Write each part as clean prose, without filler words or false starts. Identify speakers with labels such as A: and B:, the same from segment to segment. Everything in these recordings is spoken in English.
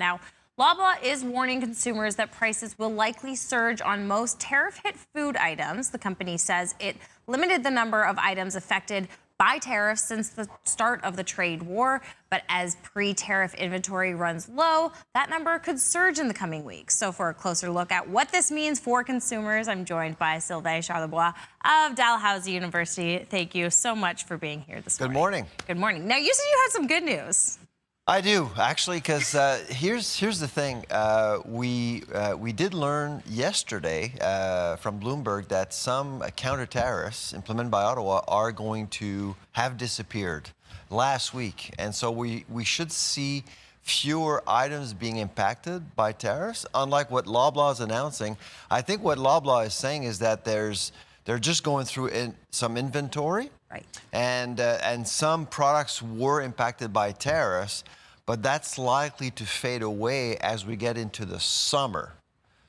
A: Now, Loblaw is warning consumers that prices will likely surge on most tariff-hit food items. The company says it limited the number of items affected by tariffs since the start of the trade war. But as pre-tariff inventory runs low, that number could surge in the coming weeks. So for a closer look at what this means for consumers, I'm joined by Sylvain Charlebois of Dalhousie University. Thank you so much for being here this morning.
B: Good morning.
A: Good morning. Now, you said you had some good news.
B: I do, actually, because here's the thing. We did learn yesterday from Bloomberg that some counter tariffs implemented by Ottawa are going to have disappeared last week. And so we should see fewer items being impacted by tariffs, unlike what Loblaw is announcing. I think what Loblaw is saying is that they're just going through some inventory.
A: Right.
B: And some products were impacted by tariffs, but that's likely to fade away as we get into the summer.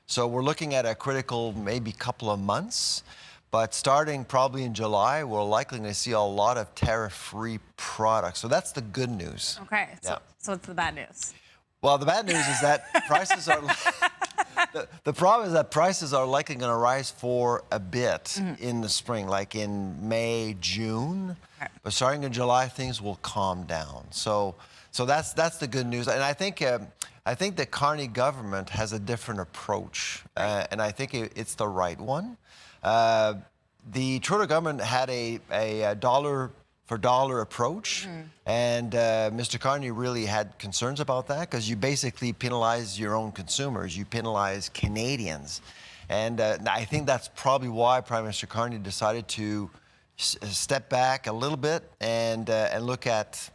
B: So we're looking at a critical maybe couple of months, but starting probably in July, we're likely going to see a lot of tariff-free products. So that's the good news.
A: Okay,
B: Yeah.
A: so what's the bad news?
B: Well, the bad news is that prices are... The problem is that prices are likely going to rise for a bit in the spring, like in May, June.
A: Okay.
B: But starting in July, things will calm down. So that's the good news. And I think the Carney government has a different approach, and I think it's the right one. The Trudeau government had a dollar for dollar approach. And Mr. Carney really had concerns about that because you basically penalize your own consumers. You penalize Canadians. And I think that's probably why Prime Minister Carney decided to step back a little bit and look at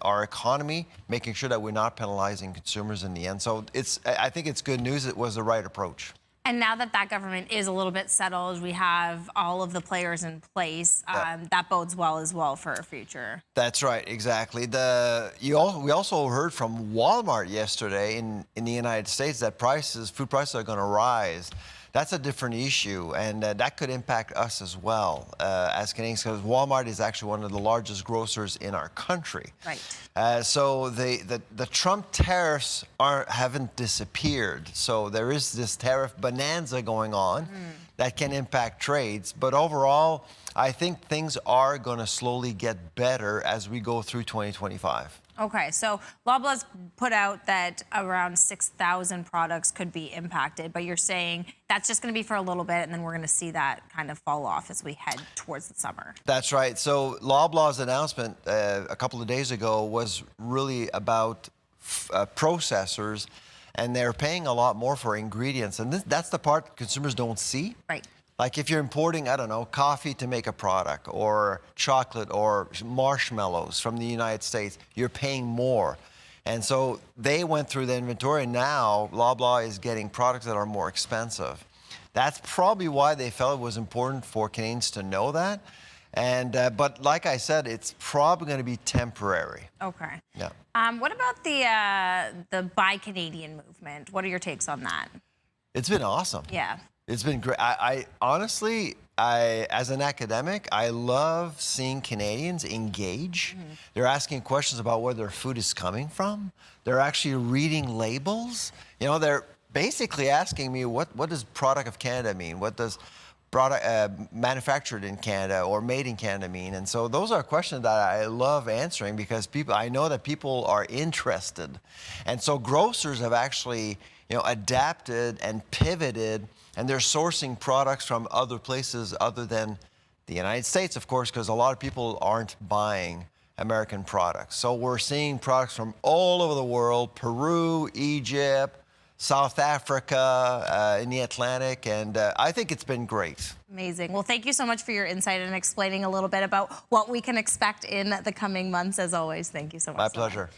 B: our economy, making sure that we're not penalizing consumers in the end. So I think it's good news. It was the right approach.
A: And now that government is a little bit settled, we have all of the players in place. That bodes well as well for our future.
B: That's right, exactly. We also heard from Walmart yesterday in the United States that food prices are going to rise. That's a different issue, and that could impact us as well as Canadians, because Walmart is actually one of the largest grocers in our country.
A: Right.
B: So the Trump tariffs haven't disappeared. So there is this tariff bonanza going on that can impact trades. But overall, I think things are going to slowly get better as we go through 2025.
A: Okay, so Loblaw's put out that around 6,000 products could be impacted, but you're saying that's just going to be for a little bit, and then we're going to see that kind of fall off as we head towards the summer.
B: That's right. So Loblaw's announcement a couple of days ago was really about processors, and they're paying a lot more for ingredients, and that's the part consumers don't see.
A: Right.
B: Like if you're importing, I don't know, coffee to make a product or chocolate or marshmallows from the United States, you're paying more. And so they went through the inventory, and now Loblaw is getting products that are more expensive. That's probably why they felt it was important for Canadians to know that. And but like I said, it's probably going to be temporary.
A: Okay.
B: Yeah.
A: What about the Buy Canadian movement? What are your takes on that?
B: It's been awesome.
A: Yeah.
B: It's been great. I honestly, as an academic, I love seeing Canadians engage. They're asking questions about where their food is coming from. They're actually reading labels. You know, they're basically asking me, what does product of Canada mean? What does product manufactured in Canada or made in Canada mean? And so those are questions that I love answering because I know that people are interested. And so grocers have actually, adapted and pivoted, and they're sourcing products from other places other than the United States, of course, because a lot of people aren't buying American products. So we're seeing products from all over the world: Peru, Egypt, South Africa, in the Atlantic, and I think it's been great.
A: Amazing. Well, thank you so much for your insight and explaining a little bit about what we can expect in the coming months. As always, thank you so much.
B: My pleasure.